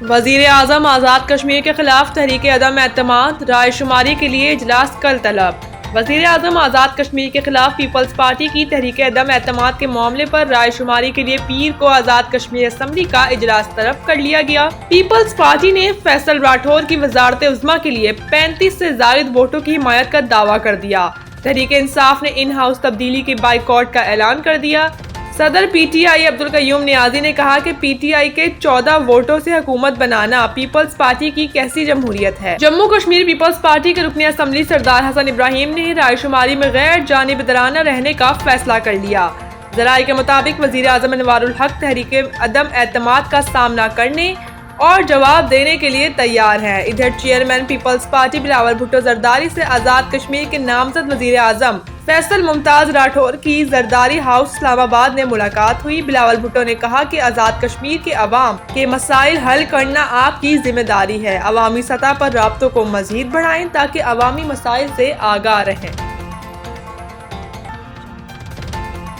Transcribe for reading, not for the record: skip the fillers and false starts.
وزیر اعظم آزاد کشمیر کے خلاف تحریک عدم اعتماد رائے شماری کے لیے اجلاس کل طلب۔ وزیر اعظم آزاد کشمیر کے خلاف پیپلز پارٹی کی تحریک عدم اعتماد کے معاملے پر رائے شماری کے لیے پیر کو آزاد کشمیر اسمبلی کا اجلاس طلب کر لیا گیا۔ پیپلز پارٹی نے فیصل راٹھور کی وزارت عظمیٰ کے لیے 35 سے زائد ووٹوں کی حمایت کا دعویٰ کر دیا۔ تحریک انصاف نے ان ہاؤس تبدیلی کے بائیکاٹ کا اعلان کر دیا۔ صدر پی ٹی آئی عبدالقیوم نیازی نے کہا کہ پی ٹی آئی کے 14 ووٹوں سے حکومت بنانا پیپلز پارٹی کی کیسی جمہوریت ہے۔ جموں کشمیر پیپلز پارٹی کے رکن اسمبلی سردار حسن ابراہیم نے رائے شماری میں غیر جانبدارانہ رہنے کا فیصلہ کر لیا۔ ذرائع کے مطابق وزیر اعظم انوار الحق تحریک عدم اعتماد کا سامنا کرنے اور جواب دینے کے لیے تیار ہیں۔ ادھر chairman Peoples Party Bilawal Bhutto Zardari سے آزاد کشمیر کے نامزد وزیر اعظم فیصل ممتاز راٹھور کی زرداری ہاؤس اسلام آباد میں ملاقات ہوئی۔ بلاول بھٹو نے کہا کہ آزاد کشمیر کے عوام کے مسائل حل کرنا آپ کی ذمہ داری ہے۔ عوامی سطح پر رابطوں کو مزید بڑھائیں تاکہ عوامی مسائل سے آگاہ رہیں۔